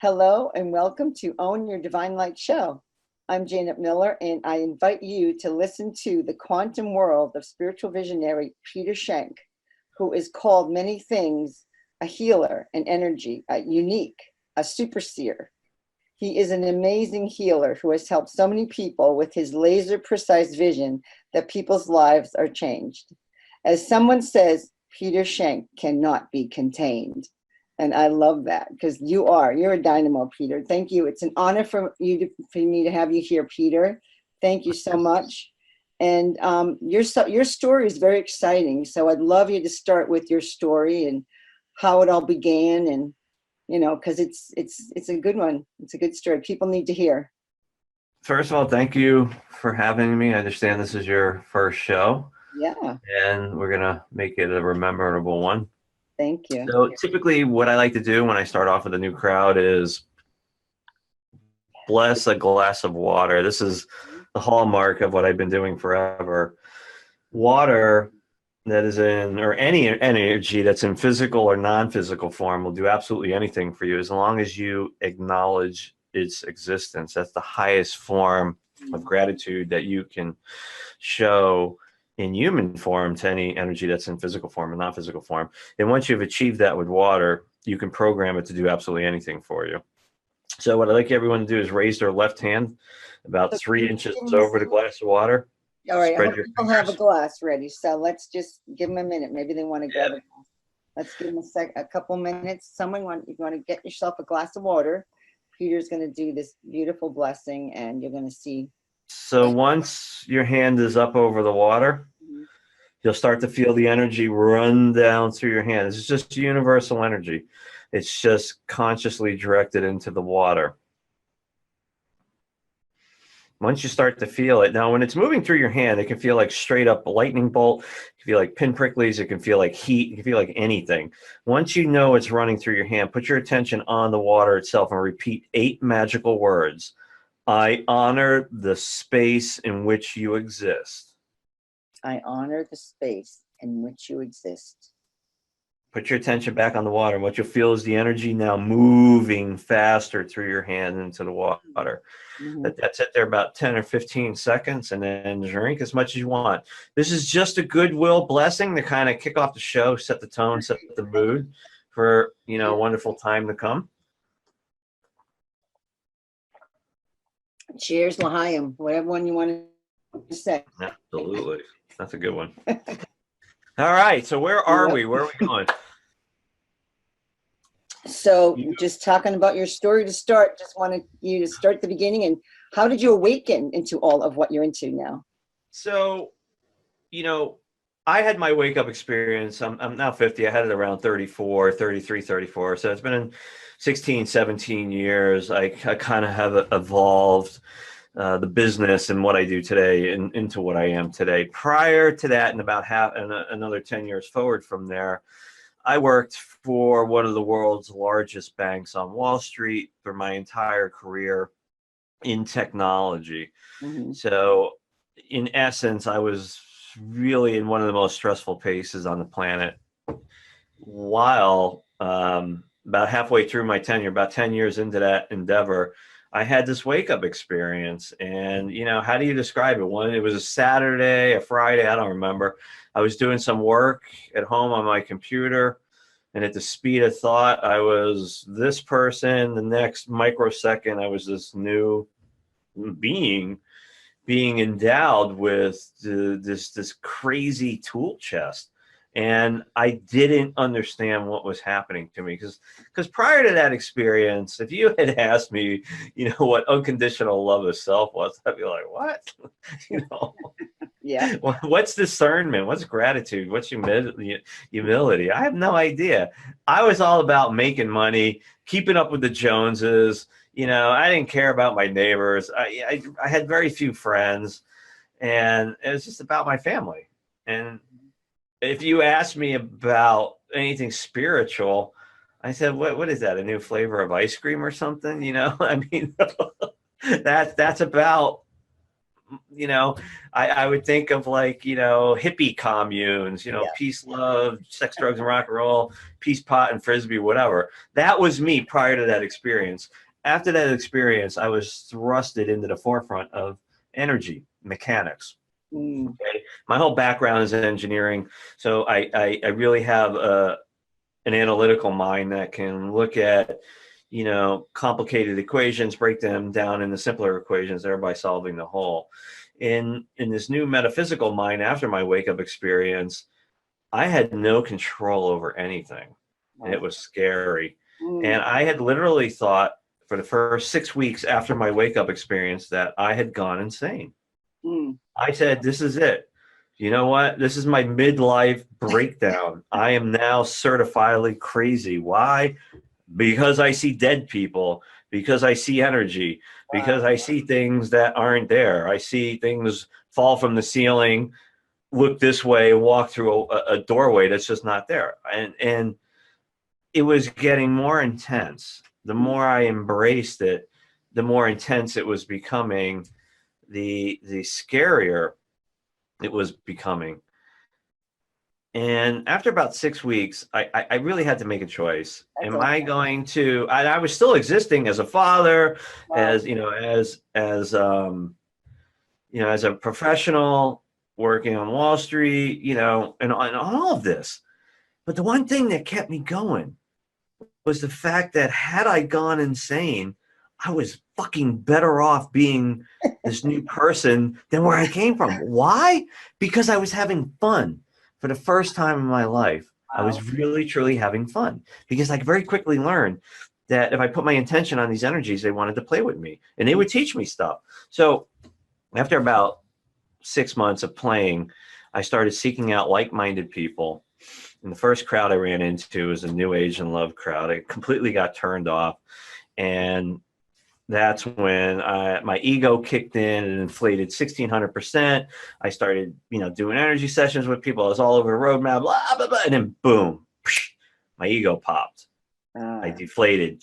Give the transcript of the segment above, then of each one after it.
Hello and welcome to Own Your Divine Light Show. I'm Janet Miller and I invite you to listen to the quantum world of spiritual visionary Peter Schenk, who is called many things: a healer, an energy, a unique, a super seer. He is an amazing healer who has helped so many people with his laser precise vision that people's lives are changed. As someone says, Peter Schenk cannot be contained. And I love that because you're a dynamo, Peter. Thank you. It's an honor for me to have you here, Peter. Thank you so much. And your story is very exciting. So I'd love you to start with your story and how it all began, and because it's a good one. It's a good story. People need to hear. First of all, thank you for having me. I understand this is your first show. Yeah. And we're going to make it a memorable one. Thank you. So typically what I like to do when I start off with a new crowd is bless a glass of water. This is the hallmark of what I've been doing forever. Water that is in, or any energy that's in physical or non-physical form, will do absolutely anything for you as long as you acknowledge its existence. That's the highest form of gratitude that you can show in human form to any energy that's in physical form and non-physical form. And once you've achieved that with water, you can program it to do absolutely anything for you. So what I'd like everyone to do is raise their left hand about 3 inches over the glass of water. All right, I hope people have a glass ready. So let's just give them a minute. Maybe they want to grab a glass. Let's give them a couple minutes. You want to get yourself a glass of water. Peter's going to do this beautiful blessing, and you're going to see. So once your hand is up over the water, you'll start to feel the energy run down through your hand. It's just universal energy. It's just consciously directed into the water. Once you start to feel it, now when it's moving through your hand, it can feel like straight up a lightning bolt. It can feel like pin pricklies. It can feel like heat. It can feel like anything. Once you know it's running through your hand, put your attention on the water itself and repeat 8 magical words. I honor the space in which you exist. I honor the space in which you exist. Put your attention back on the water, and what you'll feel is the energy now moving faster through your hand into the water. That's it there about 10 or 15 seconds, and then drink as much as you want. This is just a goodwill blessing to kind of kick off the show, set the tone, set the mood for, a wonderful time to come. Cheers, L'chaim, whatever one you want to say. Absolutely. That's a good one. All right. So where are we? Where are we going? So just talking about your story to start, just wanted you to start the beginning. And how did you awaken into all of what you're into now? So, I had my wake up experience. I'm now 50. I had it around 34, 33, 34. So it's been in 16, 17 years. I kind of have evolved the business and what I do today into what I am today. Prior to that, and about another 10 years forward from there, I worked for one of the world's largest banks on Wall Street for my entire career in technology. So in essence, I was really in one of the most stressful places on the planet. While about halfway through my tenure, about 10 years into that endeavor, I had this wake-up experience. And, how do you describe it? It was a Saturday, a Friday, I don't remember. I was doing some work at home on my computer, and at the speed of thought, I was this person. The next microsecond, I was this new being endowed with this crazy tool chest. And I didn't understand what was happening to me because prior to that experience, if you had asked me, what unconditional love of self was, I'd be like, what? Yeah. What's discernment? What's gratitude? What's humility? I have no idea. I was all about making money, keeping up with the Joneses. I didn't care about my neighbors. I had very few friends, and it was just about my family. And if you ask me about anything spiritual, I said, what is that? A new flavor of ice cream or something? I mean, that's about you know, I would think of like, you know, hippie communes, you know, Yeah. peace, love, sex, drugs, and rock and roll, peace, pot, and frisbee, whatever. That was me prior to that experience. After that experience, I was thrusted into the forefront of energy mechanics. Mm. Okay? My whole background is in engineering, so I really have an analytical mind that can look at, you know, complicated equations, break them down into simpler equations, thereby solving the whole. In this new metaphysical mind after my wake up experience, I had no control over anything. And it Wow. was scary. Mm. And I had literally thought for the first 6 weeks after my wake up experience that I had gone insane. Mm. I said, this is it. You know what? This is my midlife breakdown. I am now certifiably crazy. Why? Because I see dead people, because I see energy, because Wow. I see things that aren't there. I see things fall from the ceiling, look this way, walk through a doorway that's just not there. And it was getting more intense. The more I embraced it, the more intense it was becoming, the scarier it was becoming. And after about 6 weeks, I really had to make a choice. That's Am all. I going to? I was still existing as a father, Wow. as you know, as you know, as a professional working on Wall Street, you know, and all of this. But the one thing that kept me going was the fact that had I gone insane, I was fucking better off being this new person than where I came from. Why? Because I was having fun for the first time in my life. I Wow. was really, truly having fun because I very quickly learned that if I put my intention on these energies, they wanted to play with me and they would teach me stuff. So after about 6 months of playing, I started seeking out like-minded people. And the first crowd I ran into was a New Age and Love crowd. I completely got turned off. And that's when my ego kicked in and inflated 1,600%. I started, you know, doing energy sessions with people. I was all over the roadmap, blah, blah, blah, and then boom, my ego popped. I Ah. deflated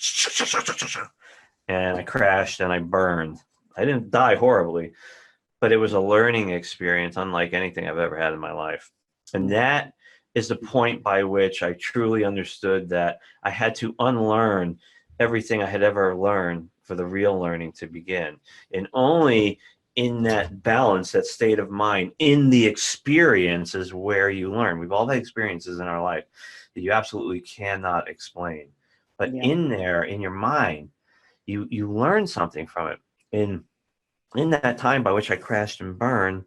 and I crashed and I burned. I didn't die horribly, but it was a learning experience unlike anything I've ever had in my life. And that is the point by which I truly understood that I had to unlearn everything I had ever learned for the real learning to begin. And only in that balance, that state of mind, in the experience is where you learn. We've all had experiences in our life that you absolutely cannot explain. But Yeah. in there, in your mind, you learn something from it. And in that time by which I crashed and burned,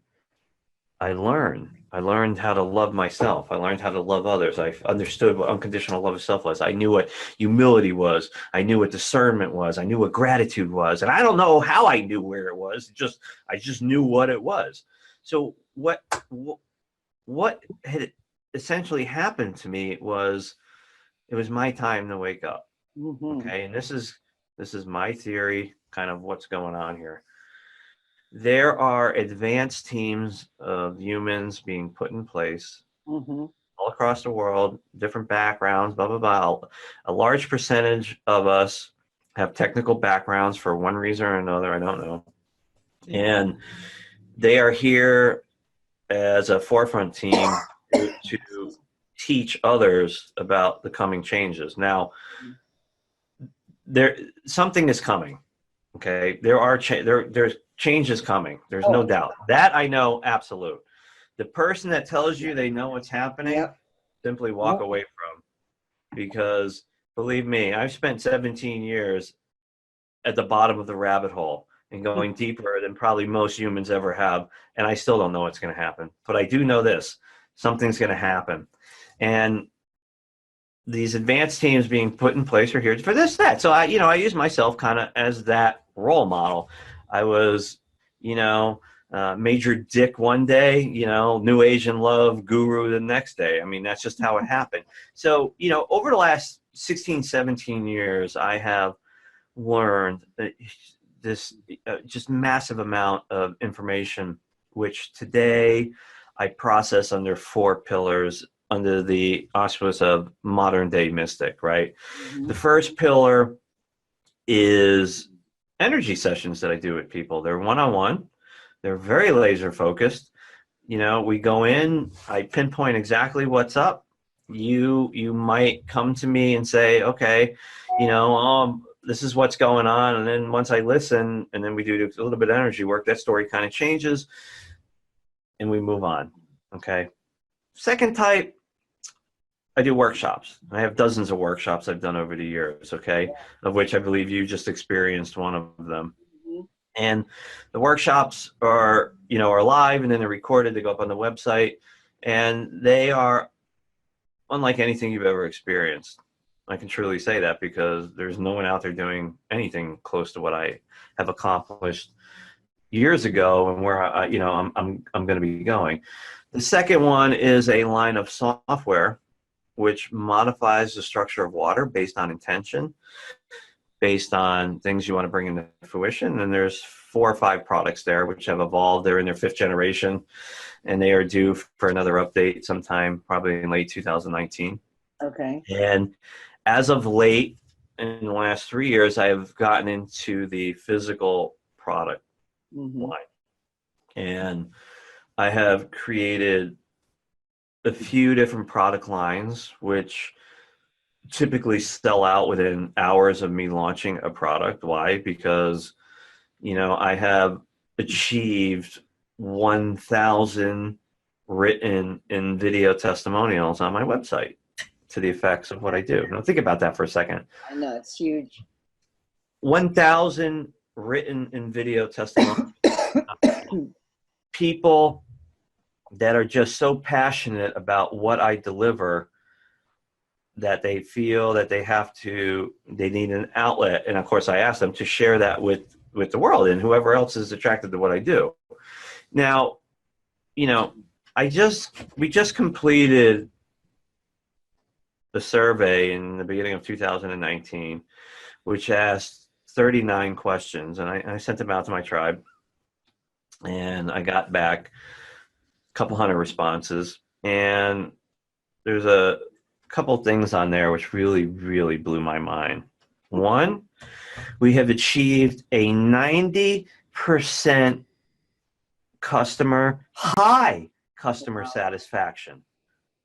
I learned. I learned how to love myself. I learned how to love others. I understood what unconditional love of self was. I knew what humility was. I knew what discernment was. I knew what gratitude was. And I don't know how I knew where it was. I just knew what it was. So what had essentially happened to me was it was my time to wake up. Mm-hmm. Okay, and this is my theory, kind of what's going on here. There are advanced teams of humans being put in place Mm-hmm. all across the world, different backgrounds, blah, blah, blah. A large percentage of us have technical backgrounds for one reason or another. I don't know. And they are here as a forefront team to teach others about the coming changes. Now, something is coming. Okay, there's changes coming. There's no Oh, doubt that I know absolute. The person that tells you they know what's happening, yep. simply walk away from, because believe me, I've spent 17 years at the bottom of the rabbit hole and going deeper than probably most humans ever have, and I still don't know what's going to happen. But I do know this: something's going to happen, and these advanced teams being put in place are here for this, that. So I use myself kind of as that role model. I was, you know, Major Dick one day, you know, New Age and Love guru the next day. I mean, that's just how it happened. So, over the last 16, 17 years, I have learned this just massive amount of information, which today I process under 4 pillars under the auspice of modern day mystic, right? Mm-hmm. The first pillar is energy sessions that I do with people. They're one-on-one. They're very laser focused. You know, we go in, I pinpoint exactly what's up. You might come to me and say, okay, you know, this is what's going on. And then once I listen and then we do a little bit of energy work, that story kind of changes and we move on. Okay. Second type, I do workshops. I have dozens of workshops I've done over the years, okay, of which I believe you just experienced one of them. Mhm. And the workshops are, you know, are live and then they're recorded. They go up on the website and they are unlike anything you've ever experienced. I can truly say that because there's no one out there doing anything close to what I have accomplished years ago and where I, you know, I'm going to be going. The second one is a line of software which modifies the structure of water based on intention, based on things you want to bring into fruition. And there's 4 or 5 products there which have evolved. They're in their 5th generation, and they are due for another update sometime probably in late 2019. Okay. And as of late, in the last 3 years, I have gotten into the physical product line. And I have created a few different product lines, which typically sell out within hours of me launching a product. Why? Because, you know, I have achieved 1,000 written and video testimonials on my website to the effects of what I do. Now think about that for a second. I know, it's huge. 1,000 written and video testimonials. People that are just so passionate about what I deliver that they feel that they need an outlet. And of course I ask them to share that with the world and whoever else is attracted to what I do. Now, you know, we just completed the survey in the beginning of 2019, which asked 39 questions, and I sent them out to my tribe, and I got back a couple hundred responses, and there's a couple things on there which really, really blew my mind. One, we have achieved a 90% high customer satisfaction.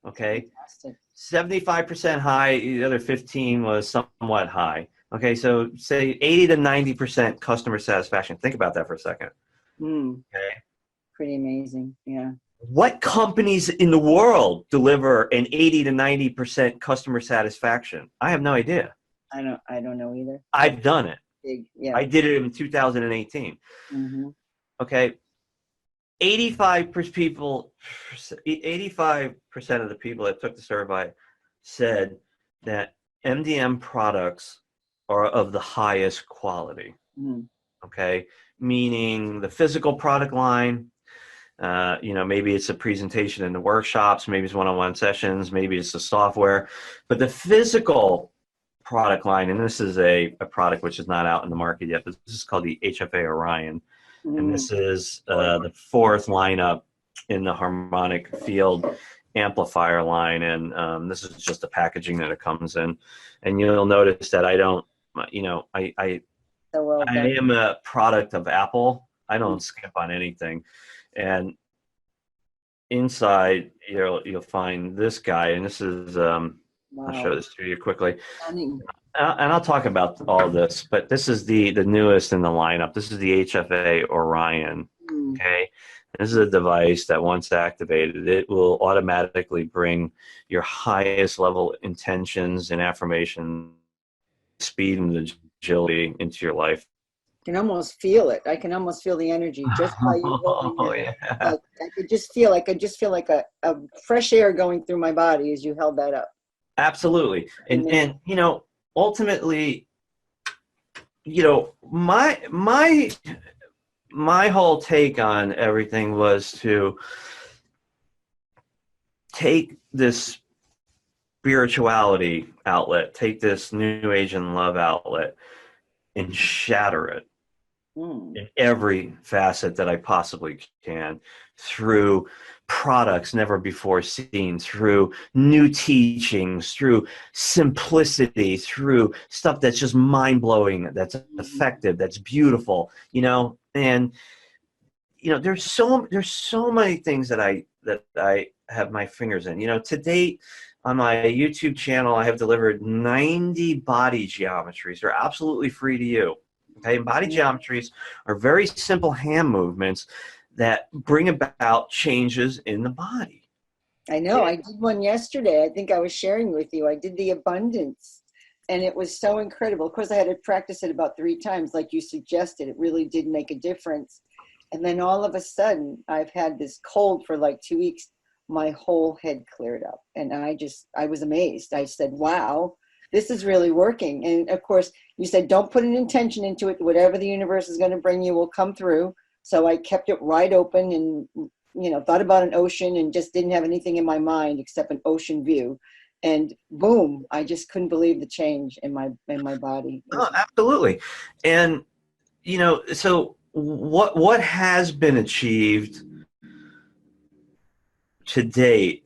Okay, Fantastic. 75% high. The other 15 was somewhat high. Okay, so say 80 to 90% customer satisfaction. Think about that for a second. Okay, Pretty amazing. Yeah. what companies in the world deliver an 80 to 90% customer satisfaction? I have no idea. I don't know either. I've done it. Big. Yeah. I did it in 2018. Okay. 85% of the people that took the survey said that MDM products are of the highest quality. Okay. Meaning the physical product line, you know, maybe it's a presentation in the workshops, maybe it's one-on-one sessions, maybe it's the software, but the physical product line, and this is a product which is not out in the market yet, but this is called the HFA Orion. And this is the 4th lineup in the harmonic field amplifier line. And this is just the packaging that it comes in. And you'll notice that I don't, you know, I am a product of Apple. I don't skip on anything. And inside, you'll find this guy, and this is, I'll show this to you quickly. And I'll talk about all this, but this is the newest in the lineup. This is the HFA Orion. Okay, this is a device that once activated, it will automatically bring your highest level intentions and affirmation, speed and agility into your life. I can almost feel it. I can almost feel the energy just by you holding it. Yeah. Like, I could just feel like a fresh air going through my body as you held that up. Absolutely. And you know, ultimately, you know, my whole take on everything was to take this spirituality outlet, take this new age and love outlet, and shatter it in every facet that I possibly can, through products never before seen, through new teachings, through simplicity, through stuff that's just mind-blowing, that's effective, that's beautiful, you know. And there's so many things that I have my fingers in. To date on my YouTube channel, I have delivered 90 body geometries. They're absolutely free to you. Okay, and body geometries are very simple hand movements that bring about changes in the body. I know. I did one yesterday. I think I was sharing with you. I did the abundance, and it was so incredible. Of course, I had to practice it about 3 times, like you suggested. It really did make a difference. And then all of a sudden, I've had this cold for like 2 weeks. My whole head cleared up, and I was amazed. I said, wow, this is really working. And of course, you said, don't put an intention into it. Whatever the universe is going to bring you will come through. So I kept it wide open and thought about an ocean and just didn't have anything in my mind except an ocean view. And boom, I just couldn't believe the change in my body. Oh, absolutely. And, so what has been achieved to date?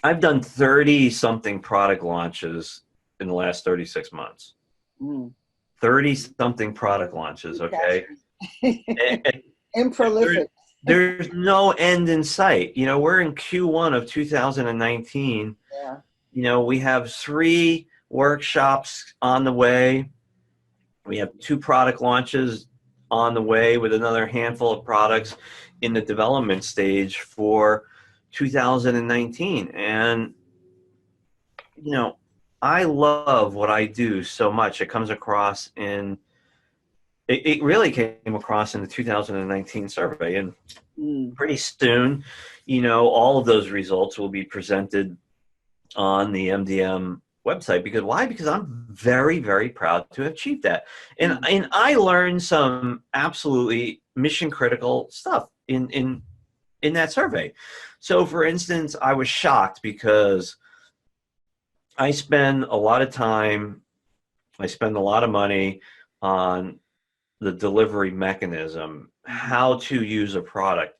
I've done 30 something product launches in the last 36 months. 30 something product launches. Okay. And prolific. There's no end in sight. We're in Q1 of 2019. Yeah. We have 3 workshops on the way. We have 2 product launches on the way with another handful of products in the development stage for 2019. And, I love what I do so much. It comes across it really came across in the 2019 survey, and pretty soon, all of those results will be presented on the MDM website. Because why? Because I'm very, very proud to have achieved that. And I learned some absolutely mission critical stuff in that survey. So for instance, I was shocked because I spend a lot of time, I spend a lot of money on the delivery mechanism, how to use a product,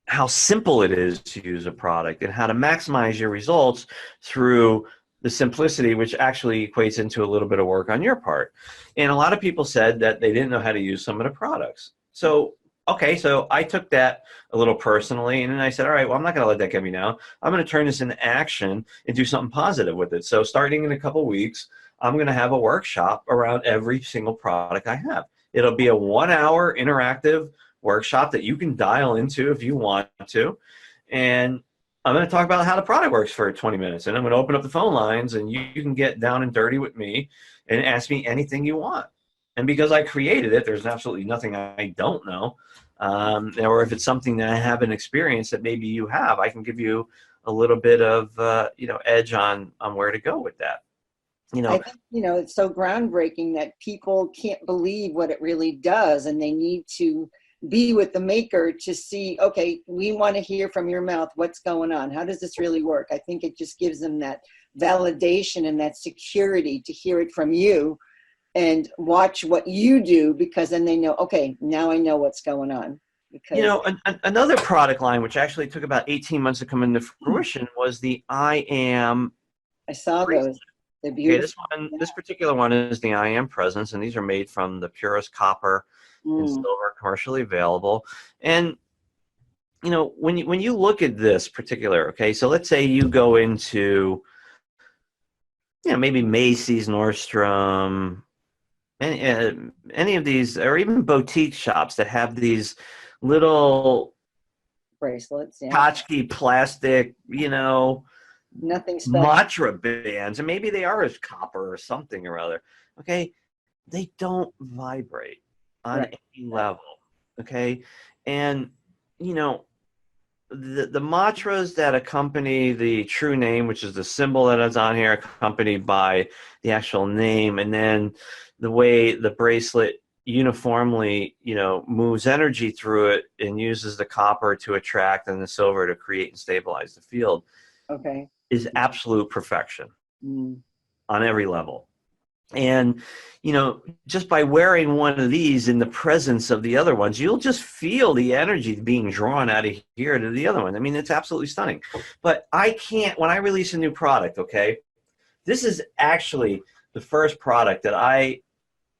how simple it is to use a product, and how to maximize your results through the simplicity, which actually equates into a little bit of work on your part. And a lot of people said that they didn't know how to use some of the products. So, okay, so I took that a little personally, and then I said, all right, well, I'm not going to let that get me down. I'm going to turn this into action and do something positive with it. So starting in a couple of weeks, I'm going to have a workshop around every single product I have. It'll be a 1-hour interactive workshop that you can dial into if you want to. And I'm going to talk about how the product works for 20 minutes. And I'm going to open up the phone lines, and you can get down and dirty with me and ask me anything you want. And because I created it, there's absolutely nothing I don't know. Or if it's something that I haven't experienced that maybe you have, I can give you a little bit of edge on where to go with that. I think, it's so groundbreaking that people can't believe what it really does, and they need to be with the maker to see, okay, we want to hear from your mouth what's going on. How does this really work? I think it just gives them that validation and that security to hear it from you and watch what you do, because then they know, okay, now I know what's going on. Because another product line, which actually took about 18 months to come into fruition, was the I Am. I saw those. They're beautiful. Okay, this particular one is the I Am Presence, and these are made from the purest copper and silver, commercially available. And when you look at this particular, okay, so let's say you go into maybe Macy's, Nordstrom, any of these, or even boutique shops that have these little bracelets, tchotchke plastic, nothing special, mantra bands, and maybe they are as copper or something or other. Okay, they don't vibrate on any level. Okay, and the mantras that accompany the true name, which is the symbol that is on here, accompanied by the actual name, and then the way the bracelet uniformly, moves energy through it and uses the copper to attract and the silver to create and stabilize the field. Okay. Is absolute perfection on every level. And, just by wearing one of these in the presence of the other ones, you'll just feel the energy being drawn out of here to the other one. I mean, it's absolutely stunning. But when I release a new product, okay, this is actually the first product that I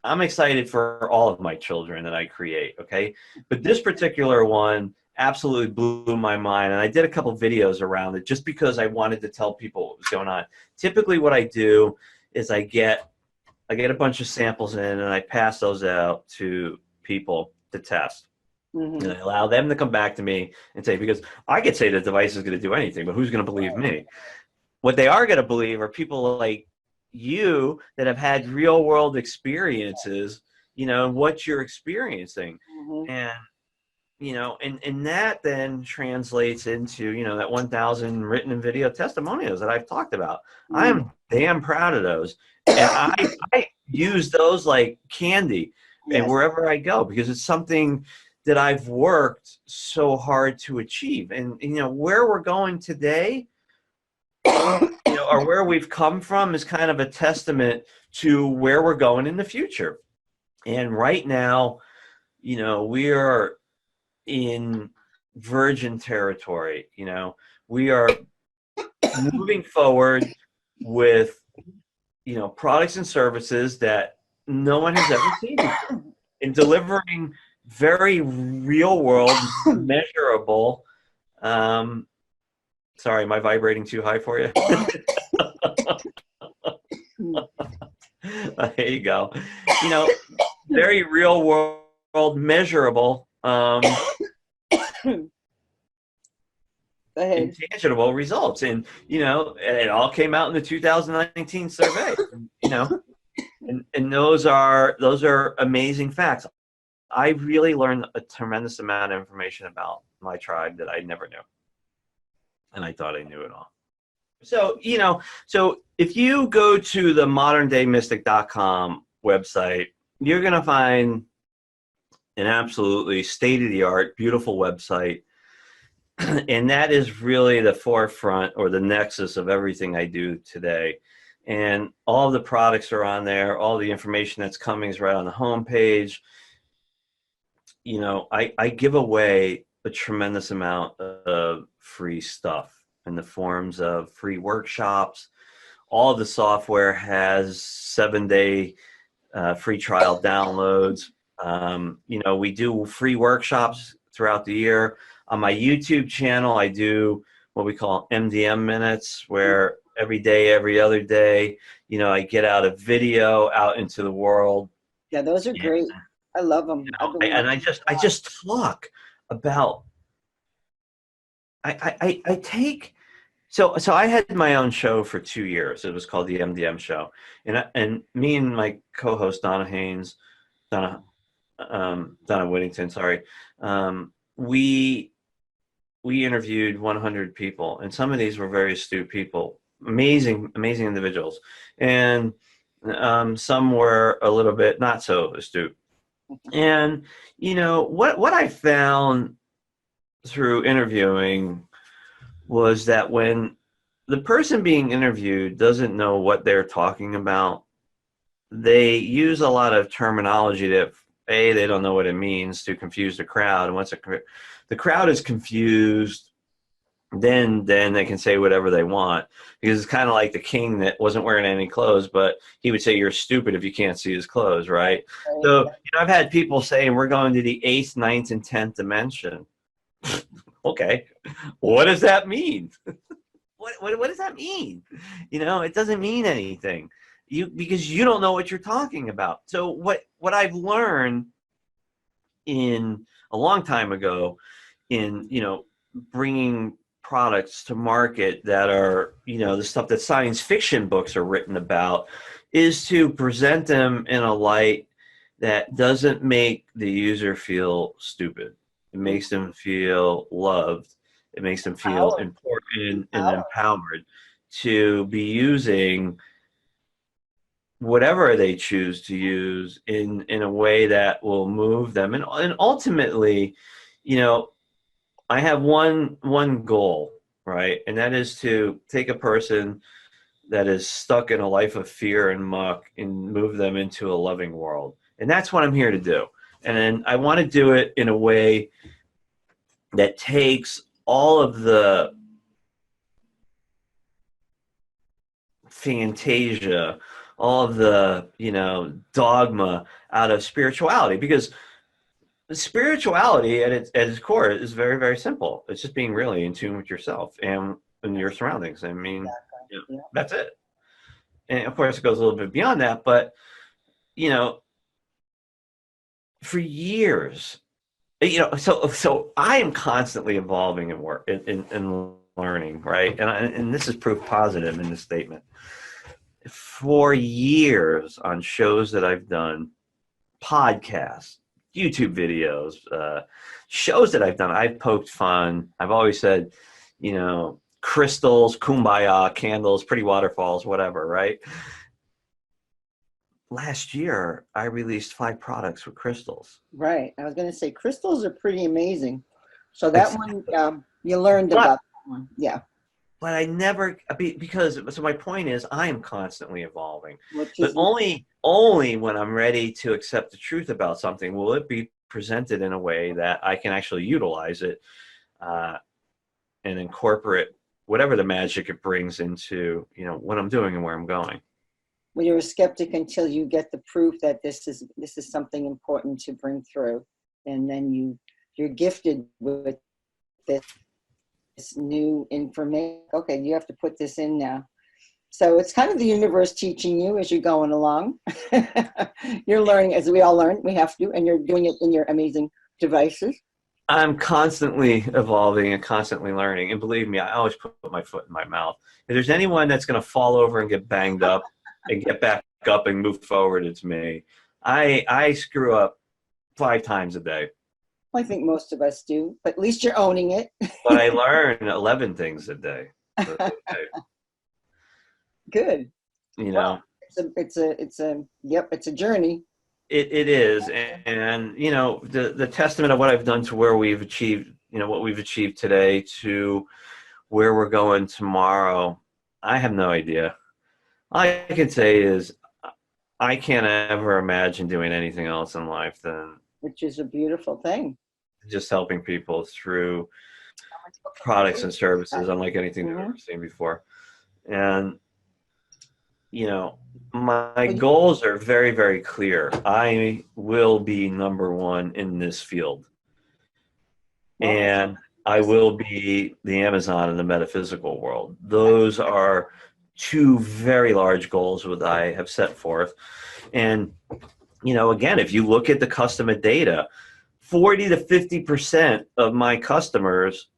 I'm excited for all of my children that I create, okay? But this particular one absolutely blew my mind, and I did a couple videos around it just because I wanted to tell people what was going on. Typically what I do is I get a bunch of samples in, and I pass those out to people to test. Mm-hmm. And I allow them to come back to me and say, because I could say the device is going to do anything, but who's going to believe me? What they are going to believe are people like you that have had real world experiences, what you're experiencing. Mm-hmm. And, and that then translates into, that 1,000 written and video testimonials that I've talked about. I am damn proud of those. And I use those like candy and Yes. wherever I go, because it's something that I've worked so hard to achieve. And, where we're going today, or where we've come from is kind of a testament to where we're going in the future. And right now, we are in virgin territory. We are moving forward with, products and services that no one has ever seen before, and delivering very real world, measurable. Sorry, am I vibrating too high for you? There you go. Very real world, measurable, intangible results. And, it all came out in the 2019 survey, and those are amazing facts. I really learned a tremendous amount of information about my tribe that I never knew. And I thought I knew it all. So, so if you go to the moderndaymystic.com website, you're going to find an absolutely state-of-the-art, beautiful website. And that is really the forefront or the nexus of everything I do today. And all of the products are on there. All the information that's coming is right on the homepage. I give away a tremendous amount of free stuff in the forms of free workshops. All of the software has 7-day free trial downloads. We do free workshops throughout the year. On my YouTube channel, I do what we call MDM minutes, where every day, every other day, I get out a video out into the world. Yeah, those are great. I love them. And I just talk about. I take. So I had my own show for 2 years. It was called the MDM Show, and me and my co-host Donna Whittington, sorry, we interviewed 100 people, and some of these were very astute people, amazing individuals, and some were a little bit not so astute. And what I found through interviewing was that when the person being interviewed doesn't know what they're talking about, they use a lot of terminology that they don't know what it means, to confuse the crowd. And once the crowd is confused, then they can say whatever they want, because it's kind of like the king that wasn't wearing any clothes, but he would say you're stupid if you can't see his clothes, right? So I've had people saying we're going to the 8th, 9th, and 10th dimension. Okay, what does that mean? What does that mean? It doesn't mean anything. Because you don't know what you're talking about. So what I've learned in a long time ago in bringing products to market that are the stuff that science fiction books are written about, is to present them in a light that doesn't make the user feel stupid. It makes them feel loved. It makes them feel important and empowered to be using whatever they choose to use in a way that will move them. And ultimately, I have one goal, right? And that is to take a person that is stuck in a life of fear and muck and move them into a loving world. And that's what I'm here to do. And I want to do it in a way that takes all of the fantasia, all of the, dogma out of spirituality, because spirituality at its core is very, very simple. It's just being really in tune with yourself and your surroundings. I mean, Yeah. that's it. And of course, it goes a little bit beyond that, but you know, for years, so I am constantly evolving and work in learning, right? And this is proof positive in this statement. For years on shows that I've done, podcasts, YouTube videos, shows that I've done, I've poked fun. I've always said, crystals, kumbaya, candles, pretty waterfalls, whatever, right? Last year, I released 5 products with crystals. Right. I was going to say crystals are pretty amazing. So that Exactly. one, you learned But, about that one. Yeah. but I never, because, so my point is I am constantly evolving, Which but is, only when I'm ready to accept the truth about something will it be presented in a way that I can actually utilize it uh, and incorporate whatever the magic it brings into, what I'm doing and where I'm going. well, you're a skeptic until you get the proof that this is something important to bring through. And then you're gifted with this new information. Okay, you have to put this in now. So it's kind of the universe teaching you as you're going along. You're learning, as we all learn, we have to, and you're doing it in your amazing devices. I'm constantly evolving and constantly learning. And believe me, I always put my foot in my mouth. If there's anyone that's going to fall over and get banged up and get back up and move forward, it's me. I screw up 5 times a day. I think most of us do, but at least you're owning it. But I learn 11 things a day. So it's okay. Good. You Well, know, it's a journey. it is. And the testament of what I've done to where we've achieved, what we've achieved today to where we're going tomorrow, I have no idea. All I can say is I can't ever imagine doing anything else in life than Which is a beautiful thing. just helping people through products and services unlike anything they've ever seen before. And, my goals are very, very clear. I will be number one in this field. And I will be the Amazon in the metaphysical world. Those are 2 very large goals that I have set forth. And, again, if you look at the customer data, 40 to 50% of my customers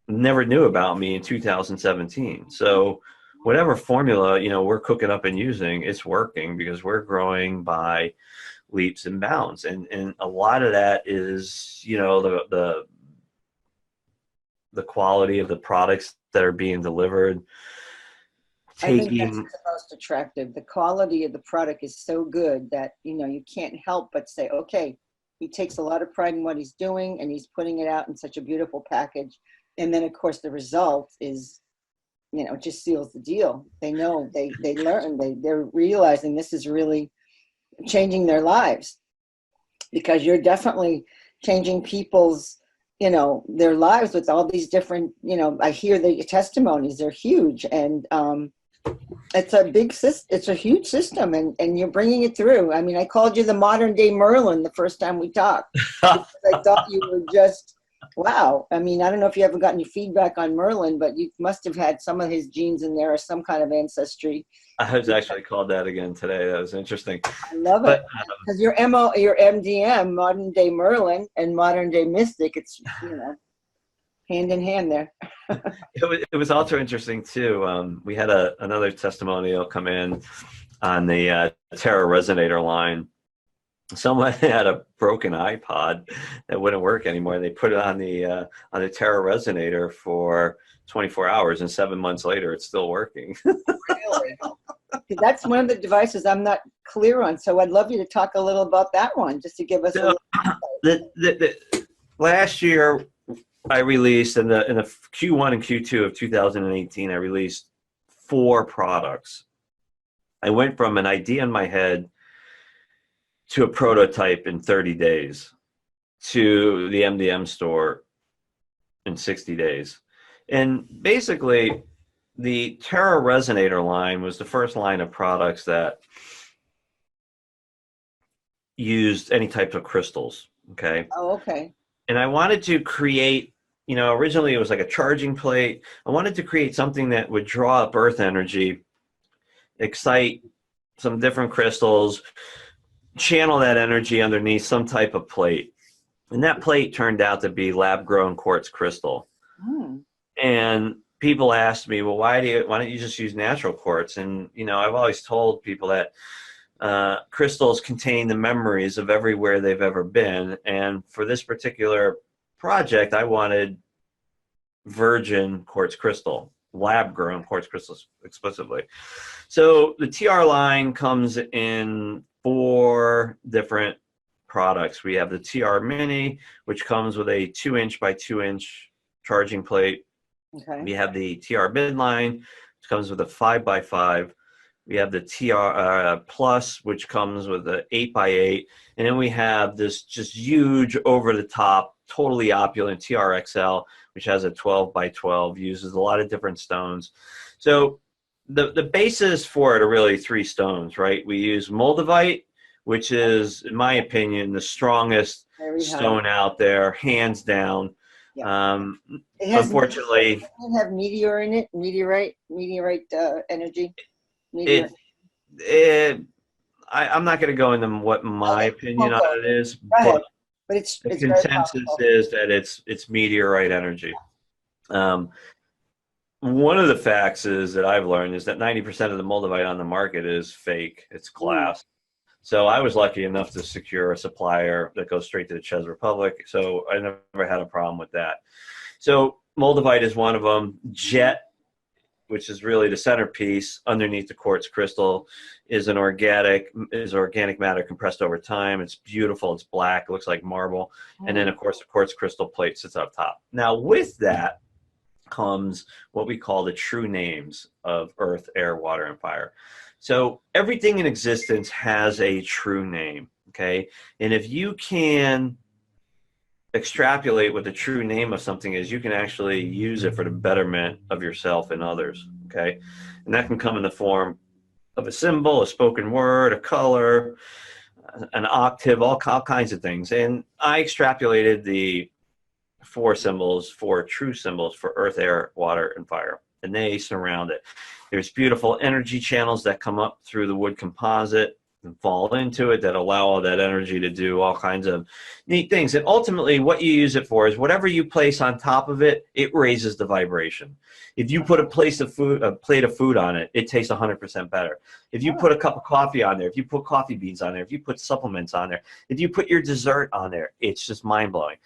never knew about me in 2017. So whatever formula, we're cooking up and using, it's working because we're growing by leaps and bounds. And a lot of that is, the quality of the products that are being delivered. I think that's the most attractive. The quality of the product is so good that, you can't help but say, okay, he takes a lot of pride in what he's doing and he's putting it out in such a beautiful package. And then, of course, the result is, it just seals the deal. They know, they learn, they're realizing this is really changing their lives, because you're definitely changing people's, their lives with all these different, I hear the testimonies, they're huge. And it's a big system. It's a huge system, and you're bringing it through. I mean, I called you the modern day Merlin the first time we talked, because I thought you were just, wow. I mean, I don't know if you ever got any feedback on Merlin, but you must have had some of his genes in there or some kind of ancestry. I was actually called that again today. That was interesting. I love it, because your MDM, modern day Merlin, and modern day mystic, it's hand in hand there. It was also interesting too. We had another testimonial come in on the Terra Resonator line. Someone had a broken iPod that wouldn't work anymore. They put it on the Terra Resonator for 24 hours, and 7 months later, it's still working. Really? That's one of the devices I'm not clear on. So I'd love you to talk a little about that one, just to give us a little. Last year, I released in the Q1 and Q2 of 2018, I released 4 products. I went from an idea in my head to a prototype in 30 days, to the MDM store in 60 days. And basically, the Terra Resonator line was the first line of products that used any type of crystals. Okay. Oh, okay. And I wanted to create, originally it was like a charging plate. I wanted to create something that would draw up earth energy, excite some different crystals, channel that energy underneath some type of plate. And that plate turned out to be lab grown quartz crystal. Hmm. And people asked me, well, why don't you just use natural quartz? And, I've always told people that crystals contain the memories of everywhere they've ever been. And for this particular project, I wanted virgin quartz crystal, lab grown quartz crystals explicitly. So the TR line comes in 4 different products. We have the TR Mini, which comes with a 2-inch by 2-inch charging plate. Okay. We have the TR Midline, which comes with a 5x5. We have the TR Plus, which comes with an 8x8. And then we have this just huge, over-the-top, totally opulent TRXL, which has a 12x12, uses a lot of different stones. So the basis for it are really 3 stones, right? We use moldavite, which is, in my opinion, the strongest stone out there, hands down. Yeah. Unfortunately, Does it have meteor in it? Meteorite energy. Meteorite. I'm not going to go into what my opinion on it is, but it's the very consensus powerful. is that it's meteorite energy. One of the facts is that I've learned is that 90% of the moldavite on the market is fake. It's glass. So I was lucky enough to secure a supplier that goes straight to the Czech Republic. So I never had a problem with that. So moldavite is one of them. Jet, which is really the centerpiece underneath the quartz crystal, is organic matter compressed over time. It's beautiful. It's black. It looks like marble. And then, of course, the quartz crystal plate sits up top. Now, with that comes what we call the true names of earth, air, water, and fire. So everything in existence has a true name, okay? And if you can extrapolate what the true name of something is, you can actually use it for the betterment of yourself and others, okay? And that can come in the form of a symbol, a spoken word, a color, an octave, all kinds of things. And I extrapolated the 4 true symbols for earth, air, water, and fire, and they surround it. There's beautiful energy channels that come up through the wood composite and fall into it that allow all that energy to do all kinds of neat things. And ultimately, what you use it for is whatever you place on top of it, it raises the vibration. If you put a plate of food on it, it tastes 100% better. If you put a cup of coffee on there, if you put coffee beans on there, if you put supplements on there, if you put your dessert on there, it's just mind-blowing.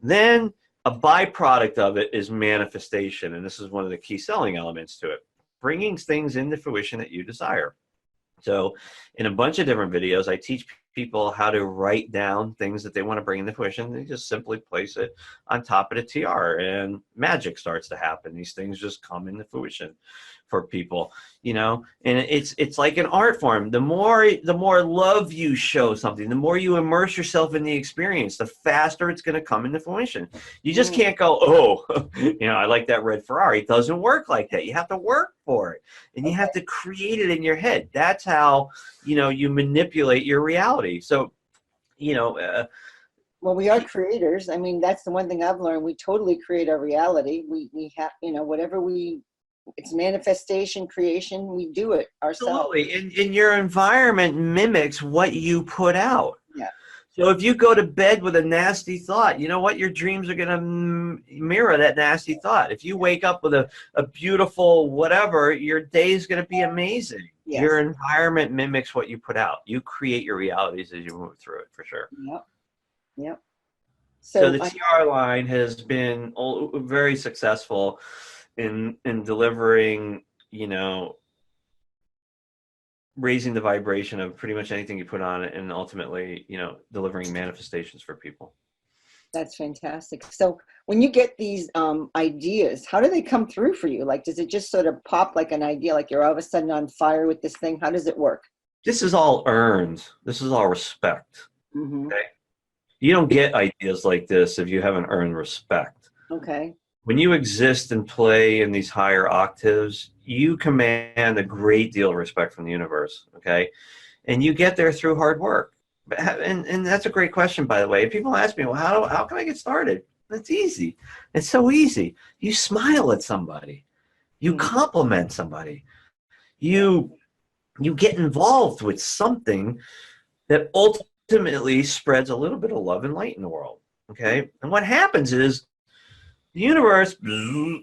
Then a byproduct of it is manifestation, and this is one of the key selling elements to it, bringing things into fruition that you desire. So in a bunch of different videos, I teach people how to write down things that they want to bring into fruition. They just simply place it on top of the TR, and magic starts to happen. These things just come into fruition for people, and it's like an art form. The more love you show something, the more you immerse yourself in the experience, the faster it's going to come into fruition. You just can't go, oh, I like that red Ferrari. It doesn't work like that. You have to work for it, and you have to create it in your head. That's how you manipulate your reality. So well, we are creators. I mean, that's the one thing I've learned. We totally create our reality. We have, whatever it's manifestation, creation, we do it ourselves. Absolutely. And your environment mimics what you put out. Yeah. So if you go to bed with a nasty thought, you know what? Your dreams are going to mirror that nasty thought. If you wake up with a beautiful whatever, your day is going to be amazing. Yes. Your environment mimics what you put out. You create your realities as you move through it, for sure. Yep. Yep. So the TR line has been very successful in delivering, raising the vibration of pretty much anything you put on it, and ultimately, delivering manifestations for people. That's fantastic. So when you get these ideas, how do they come through for you? Like, does it just sort of pop like an idea, like you're all of a sudden on fire with this thing? How does it work? This is all earned. This is all respect. Okay. You don't get ideas like this if you haven't earned respect. Okay. when you exist and play in these higher octaves, you command a great deal of respect from the universe. Okay. And you get there through hard work. And that's a great question, by the way. People ask me, well, how can I get started? It's easy. It's so easy. You smile at somebody. You compliment somebody. You get involved with something that ultimately spreads a little bit of love and light in the world. Okay. And what happens is the universe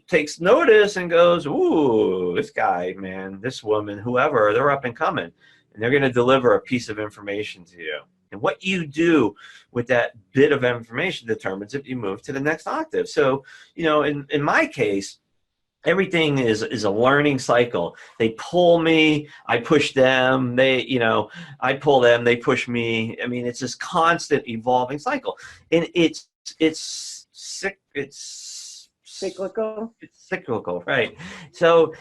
takes notice and goes, ooh, this guy, man, this woman, whoever, they're up and coming. And they're going to deliver a piece of information to you. And what you do with that bit of information determines if you move to the next octave. So, in my case, everything is a learning cycle. They pull me, I push them, I pull them, they push me. I mean, it's this constant evolving cycle. And it's cyclical. It's cyclical, right? So,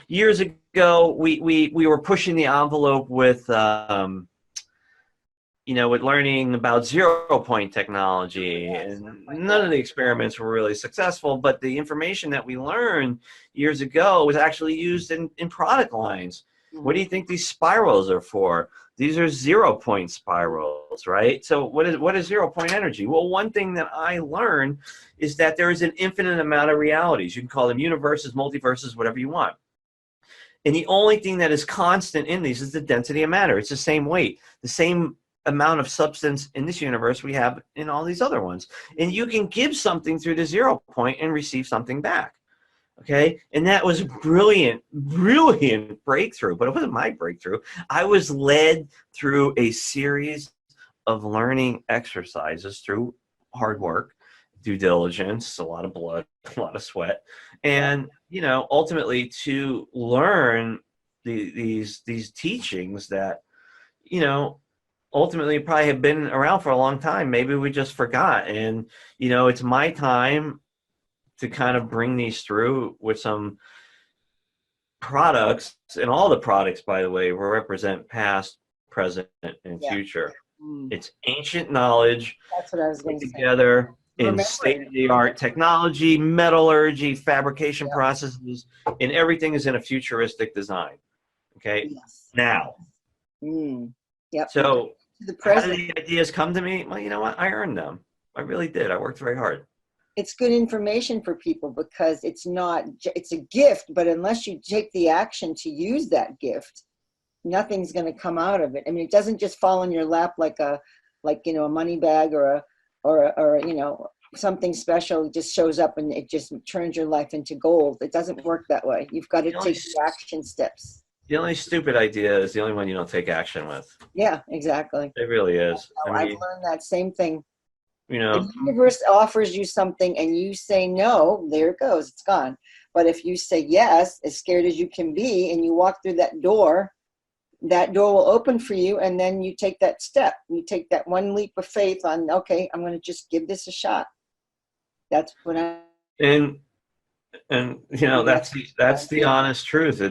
years ago, we were pushing the envelope with with learning about 0-point technology, and none of the experiments were really successful, but the information that we learned years ago was actually used in product lines. What do you think these spirals are for? These are 0-point spirals, right? So what is 0-point energy? Well, one thing that I learned is that there is an infinite amount of realities. You can call them universes, multiverses, whatever you want. And the only thing that is constant in these is the density of matter. It's the same weight, the same amount of substance in this universe we have in all these other ones. And you can give something through the 0 point and receive something back. Okay. And that was a brilliant breakthrough, but it wasn't my breakthrough. I was led through a series of learning exercises through hard work, due diligence, a lot of blood, a lot of sweat, and, ultimately to learn these teachings that, ultimately probably have been around for a long time. Maybe we just forgot. And, it's my time to kind of bring these through with some products. And all the products, by the way, will represent past, present, and future. It's ancient knowledge. That's what I was going to say. Put together in state-of-the-art technology, metallurgy, fabrication processes, and everything is in a futuristic design. Okay. Yes. Now. Yep. So The how did the ideas come to me? Well, you know what? I earned them. I really did. I worked very hard. It's good information for people because it's a gift, but unless you take the action to use that gift, nothing's going to come out of it. I mean, it doesn't just fall in your lap like a money bag or something special. It just shows up and it just turns your life into gold. It doesn't work that way. You've got to take the action steps. The only stupid idea is the only one you don't take action with. Yeah, exactly. It really is. I've learned that same thing. The universe offers you something and you say no, there it goes, it's gone. But if you say yes, as scared as you can be, and you walk through that door will open for you, and then you take that step. You take that one leap of faith on, okay, I'm going to just give this a shot. That's what I. And that's the honest truth.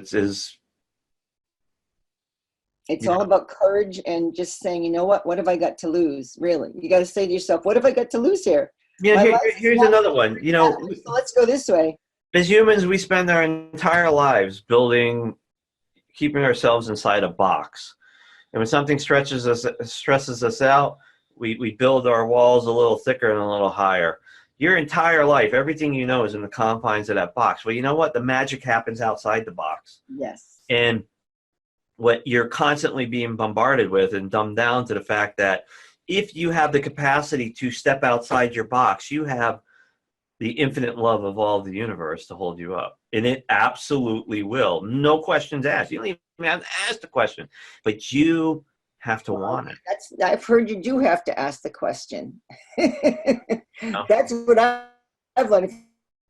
It's all about courage and just saying, you know what have I got to lose? Really, you got to say to yourself, what have I got to lose here? Yeah, here's another one. So let's go this way. As humans, we spend our entire lives keeping ourselves inside a box. And when something stresses us out, we build our walls a little thicker and a little higher. Your entire life, everything you know is in the confines of that box. Well, you know what? The magic happens outside the box. Yes. And what you're constantly being bombarded with and dumbed down to the fact that if you have the capacity to step outside your box, you have the infinite love of all of the universe to hold you up. And it absolutely will. No questions asked. You don't even have to ask the question, but you have to want it. I've heard you do have to ask the question. That's what I've learned.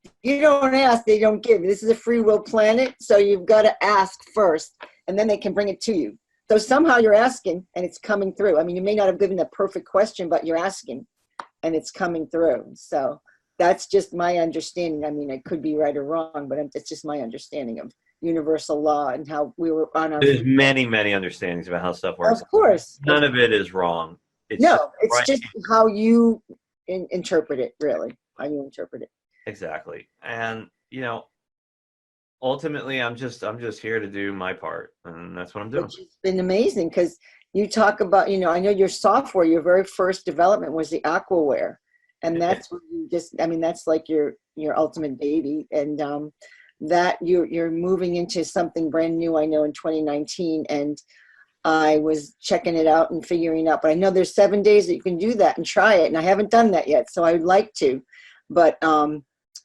If you don't ask, they don't give. This is a free will planet, so you've got to ask first, and then they can bring it to you. So somehow you're asking, and it's coming through. I mean, you may not have given the perfect question, but you're asking, and it's coming through. So that's just my understanding. I mean, I could be right or wrong, but it's just my understanding of universal law and how we were on our. There's many understandings about how stuff works. Of course. None of it is wrong. It's just how you interpret it, really, how you interpret it. exactly. And, ultimately I'm just here to do my part, and that's what I'm doing. Which has been amazing because you talk about, I know your software, your very first development was the Aquaware. And that's what you just, I mean, that's like your ultimate baby. And that you're moving into something brand new, I know, in 2019. And I was checking it out and figuring out, but I know there's 7 days that you can do that and try it. And I haven't done that yet, so I would like to. But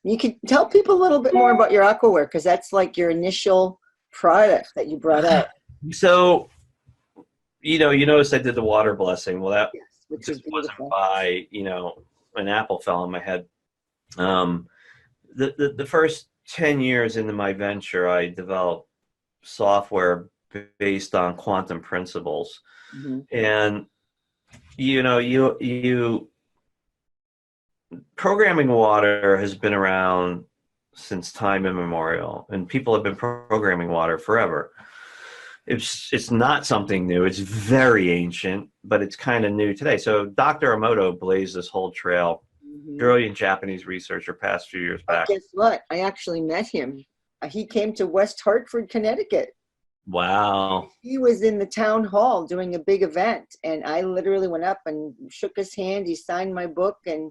you could tell people a little bit more about your Aquaware, because that's like your initial product that you brought out. So, you notice I did the water blessing. Well, that Yes, which is just wasn't beautiful. by, an apple fell on my head. Um, the first 10 years into my venture, I developed software based on quantum principles. Hmm. And, you programming water has been around since time immemorial, and people have been programming water forever. It's not something new. It's very ancient, but it's kind of new today. So Dr. Emoto blazed this whole trail. Hmm. Brilliant Japanese researcher, passed a few years Oh, back. guess what? I actually met him. He came to West Hartford, Connecticut. Wow. He was in the town hall doing a big event, and I literally went up and shook his hand. He signed my book, and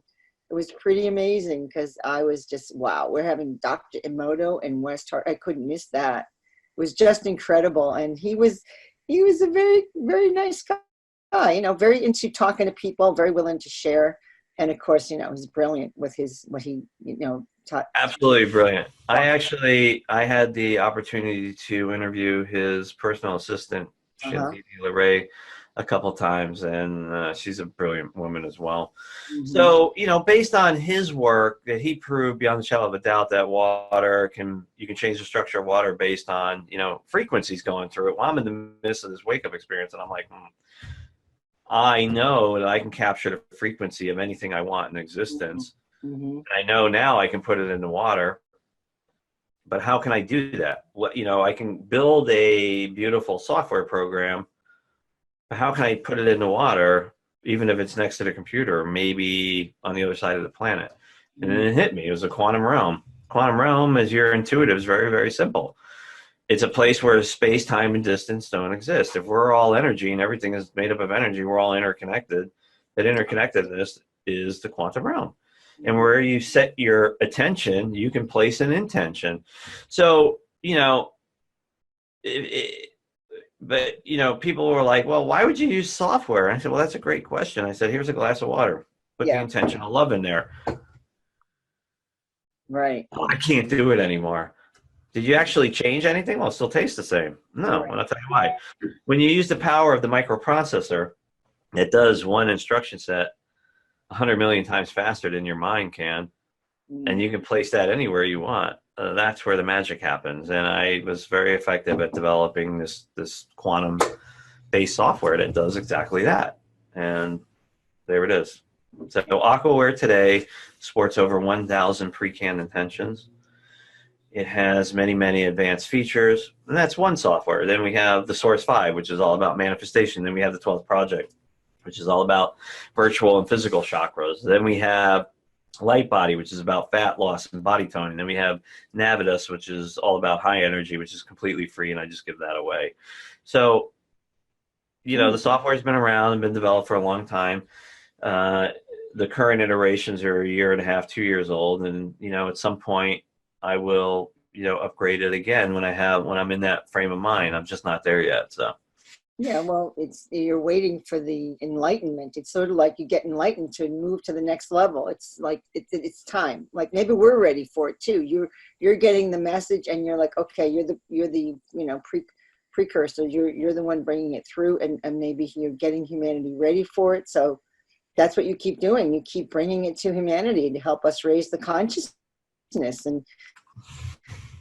it was pretty amazing because I was just, wow, we're having Dr. Emoto in West Hart. I couldn't miss that. It was just incredible. And he was a very, very nice guy, very into talking to people, very willing to share. And of course, he's brilliant with what he, taught. Absolutely brilliant. I had the opportunity to interview his personal assistant, Uh-huh. Shanti LeRae, a couple times, and she's a brilliant woman as well. Hmm. So, based on his work, that he proved beyond the shadow of a doubt that you can change the structure of water based on, frequencies going through it. Well, I'm in the midst of this wake up experience, and I'm like, I know that I can capture the frequency of anything I want in existence. Hmm. And I know now I can put it in the water, but how can I do that? I can build a beautiful software program, but how can I put it in the water, even if it's next to the computer, maybe on the other side of the planet? And then it hit me. It was a quantum realm. Quantum realm, as you're intuitive, is very, very simple. It's a place where space, time, and distance don't exist. If we're all energy and everything is made up of energy, we're all interconnected. That interconnectedness is the quantum realm. And where you set your attention, you can place an intention. So, but people were like, well, why would you use software? And I said, well, that's a great question. I said, here's a glass of water. Put the Yeah, intention of love in there. right. Oh, I can't do it anymore. Did you actually change anything? Well, it still tastes the same. No, and Right. I'll tell you why. When you use the power of the microprocessor, it does one instruction set 100 million times faster than your mind can, and Mm. you can place that anywhere you want. That's where the magic happens. And I was very effective at developing this quantum based software that does exactly that. And there it is. So Aquaware today sports over 1,000 pre-canned intentions. It has many, many advanced features, and that's one software. Then we have the Source 5, which is all about manifestation. Then we have the 12th Project, which is all about virtual and physical chakras. Then we have Light Body, which is about fat loss and body toning. Then we have Navitus, which is all about high energy, which is completely free, and I just give that away. So, the software has been around and been developed for a long time. Uh, the current iterations are a year and a half, 2 years old, and at some point I will upgrade it again when I'm in that frame of mind. I'm just not there yet. So Yeah, well, you're waiting for the enlightenment. It's sort of like you get enlightened to move to the next level. It's like it's time. Like maybe we're ready for it too. You're getting the message, and you're like, okay, you're the precursor. You're the one bringing it through, and maybe you're getting humanity ready for it. So that's what you keep doing. You keep bringing it to humanity to help us raise the consciousness, and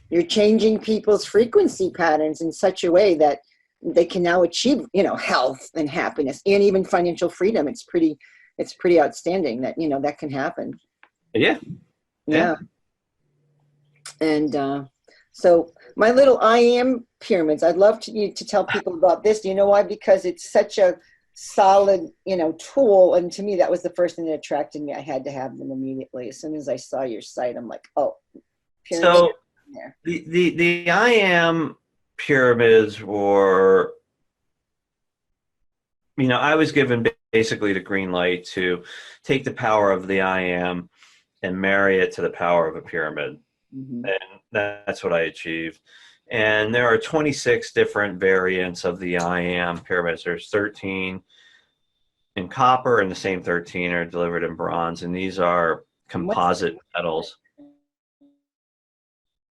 you're changing people's frequency patterns in such a way that they can now achieve, health and happiness and even financial freedom. It's pretty outstanding that, that can happen. yeah, yeah. Yeah. And so my little I am pyramids, I'd love to tell people about this. Do you know why? Because it's such a solid, tool. And to me, that was the first thing that attracted me. I had to have them immediately. As soon as I saw your site, I'm like, oh, pyramid So there. the I am pyramids were, I was given basically the green light to take the power of the I am and marry it to the power of a pyramid. Hmm. And that's what I achieved. And there are 26 different variants of the I am pyramids. There's 13 in copper, and the same 13 are delivered in bronze. And these are And what's composite metals.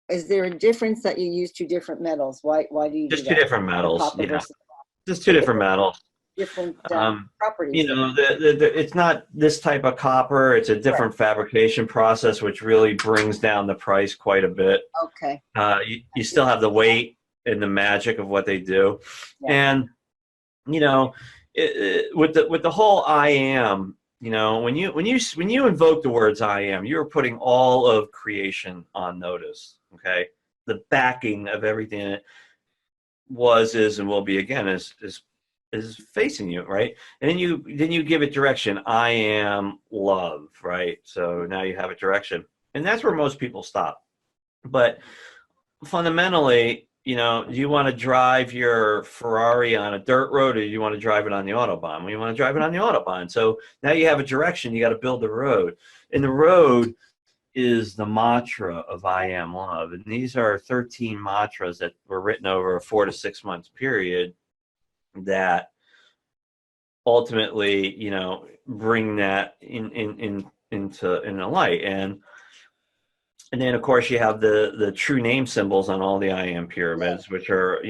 is there a difference that you use two different metals? Why do you do Just two that? different The metals. copper Yeah, versus just two so they different metals. different Um, properties there. it's not this type of copper. It's a Right. different fabrication process, which really brings down the price quite a bit. Okay. You still have the weight and the magic of what they do, Yeah. and with the whole I am, when you invoke the words I am, you're putting all of creation on notice. Okay, the backing of everything that was, is, and will be again is facing you, right? And then you give it direction. I am love, right? So now you have a direction, and that's where most people stop. But fundamentally, do you want to drive your Ferrari on a dirt road, or do you want to drive it on the Autobahn? Well, you want to drive it on the Autobahn. So now you have a direction. You got to build the road, and the road is the mantra of I am love. And these are 13 mantras that were written over a 4 to 6 months period that ultimately, bring that into light. And then, of course, you have the true name symbols on all the I am Yeah. pyramids, which are,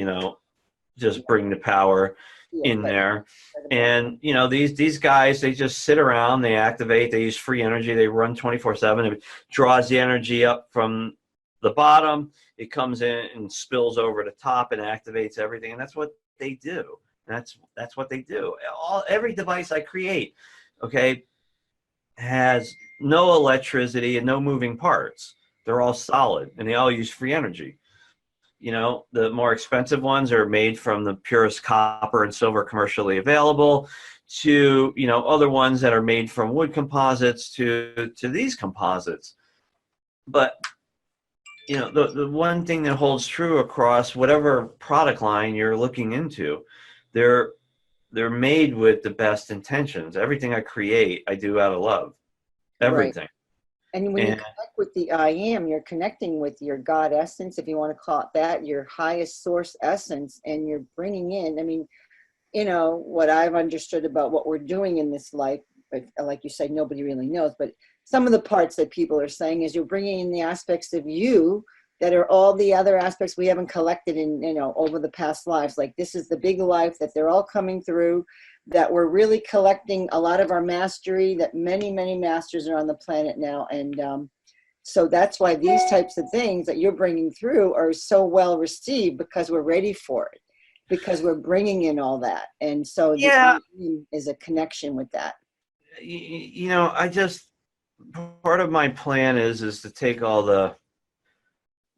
just Yeah. bring the power Yeah. in But there. incredible. And, these guys, they just sit around, they activate, they use free energy, they run 24/7. It draws the energy up from the bottom. It comes in and spills over the top and activates everything. And that's what they do. That's what they do. Every device I create, okay, has no electricity and no moving parts. They're all solid and they all use free energy. The more expensive ones are made from the purest copper and silver commercially available, to, other ones that are made from wood composites, to these composites. But, the one thing that holds true across whatever product line you're looking into, they're they're made with the best intentions. Everything I create, I do out of love. Right. Everything. And when you And connect with the I am, you're connecting with your God essence, if you want to call it that, your highest source essence, and you're bringing in, I mean, what I've understood about what we're doing in this life, but like you said, nobody really knows, but some of the parts that people are saying is you're bringing in the aspects of you that are all the other aspects we haven't collected in, over the past lives. Like this is the big life that they're all coming through, that we're really collecting a lot of our mastery, that many, many masters are on the planet now. And so that's why these types of things that you're bringing through are so well received, because we're ready for it, because we're bringing in all that. And so the yeah, is a connection with that. I just, part of my plan is to take all the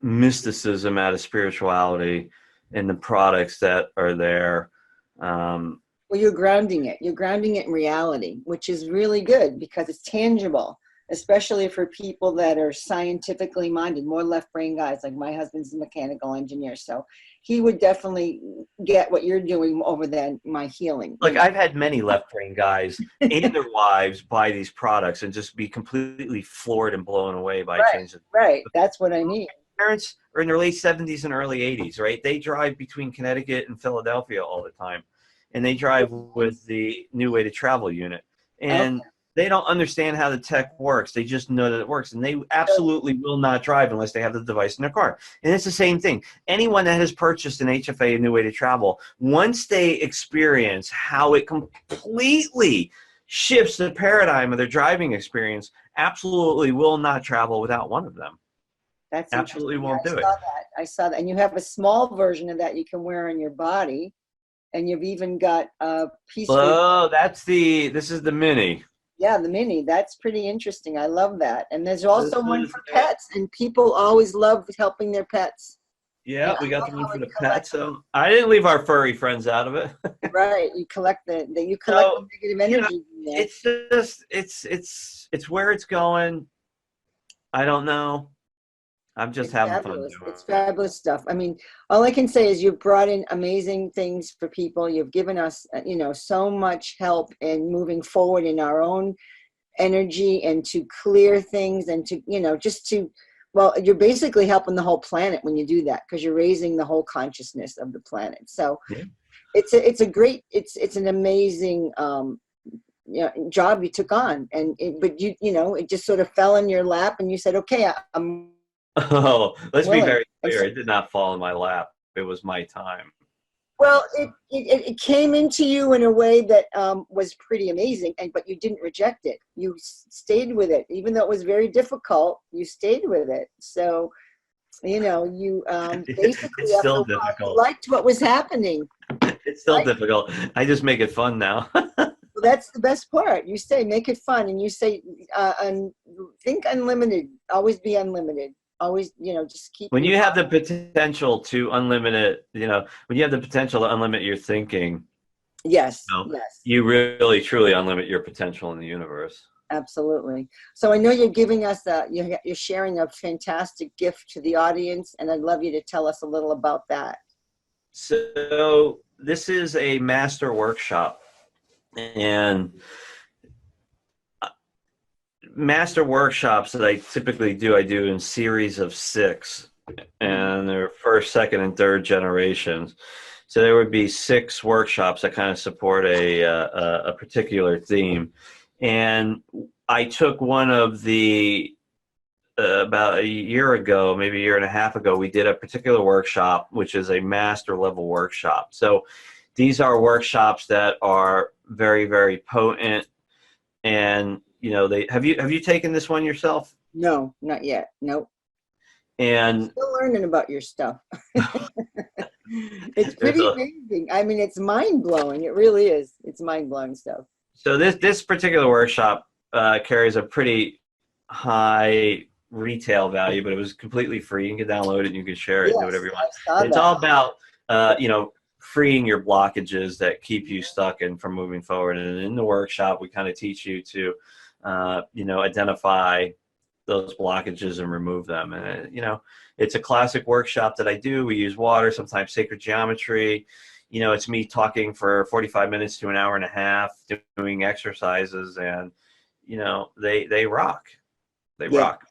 mysticism out of spirituality and the products that are there. Um, Well, you're grounding it. You're grounding it in reality, which is really good because it's tangible, especially for people that are scientifically minded, more left brain guys. Like my husband's a mechanical engineer, so he would definitely get what you're doing over than my healing. like I've had many left brain guys and their wives buy these products and just be completely floored and blown away by Right, changes. right. That's what I mean. Parents are in their late 70s and early 80s, right? They drive between Connecticut and Philadelphia all the time, and they drive with the New Way to Travel unit. And Okay. they don't understand how the tech works. They just know that it works, and they absolutely will not drive unless they have the device in their car. And it's the same thing. Anyone that has purchased an HFA, a New Way to Travel, once they experience how it completely shifts the paradigm of their driving experience, absolutely will not travel without one of them. That's Absolutely interesting. Yeah, won't I do it. saw that. I saw that. And you have a small version of that you can wear on your body. And you've even got a piece where, Oh, this is the mini. yeah, the mini. That's pretty interesting. I love that. And there's This also one is for it. pets. And people always love helping their pets. And Yeah, I we got love the one how for it the pet. collects. So I didn't leave our furry friends out of it. Right, you collect you collect the So, negative you know, energy in there. it's just it's where it's going. I don't know. I'm just It's having fun fabulous. doing It's it. fabulous stuff. I mean, all I can say is you've brought in amazing things for people. You've given us, so much help in moving forward in our own energy and to clear things and to, just to, well, you're basically helping the whole planet when you do that because you're raising the whole consciousness of the planet. So Yeah. it's an amazing, job you took on, but it just sort of fell in your lap and you said, okay, I'm Oh, let's be willing. very clear. It did not fall in my lap. It was my time. Well, it came into you in a way that was pretty amazing, but you didn't reject it. You stayed with it, even though it was very difficult. You stayed with it. So, you basically It's after still a while, you difficult. liked what was happening. It's still Right? difficult. I just make it fun now. Well, that's the best part. You say, make it fun, and you say, think unlimited. Always be unlimited. Always, just keep When your you have the mind. potential to unlimit it, when you have the potential to unlimit your thinking, Yes, know, yes. you really truly unlimit your potential in the universe. Absolutely. So I know you're giving us you're sharing a fantastic gift to the audience, and I'd love you to tell us a little about that. So this is a master workshop, and master workshops that I typically do, I do in series of 6, and they're first, second, and third generations. So there would be 6 workshops that kind of support a particular theme. And I took one of the about a year ago, maybe a year and a half ago, we did a particular workshop, which is a master level workshop. So these are workshops that are very, very potent, and they have you taken this one yourself? No, not yet. Nope. I'm And still learning about your stuff. It's there's pretty a amazing. I mean, it's mind blowing. It really is. It's mind blowing stuff. so this particular workshop carries a pretty high retail value, but it was completely free. You can download it and you can share it and do whatever Yes, you want. I saw It's that. all about freeing your blockages that keep you stuck and from moving forward. And in the workshop, we kind of teach you to identify those blockages and remove them. And it's a classic workshop that I do. We use water, sometimes sacred geometry. It's me talking for 45 minutes to an hour and a half, doing exercises, and they rock. They Yeah. rock.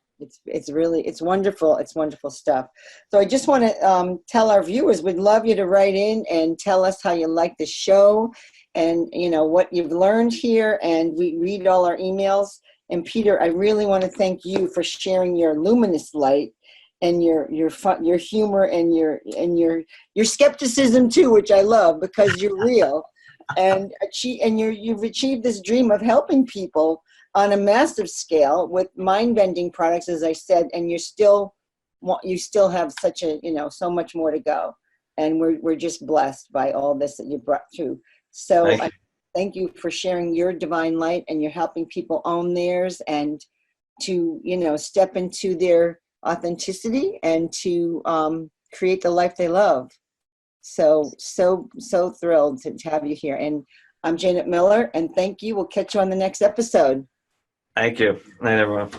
It's wonderful. It's wonderful stuff. So I just want to tell our viewers, we'd love you to write in and tell us how you like the show and what you've learned here. And we read all our emails. And Peter, I really want to thank you for sharing your luminous light and your fun, your humor and your skepticism too, which I love because you're real and you've achieved this dream of helping people on a massive scale with mind-bending products, as I said, and you still have such so much more to go, and we're just blessed by all this that you brought through. So Thank you. thank you for sharing your divine light, and you're helping people own theirs and to step into their authenticity and to create the life they love. So thrilled to have you here, and I'm Janet Miller, and thank you. We'll catch you on the next episode. Thank you. Night, everyone.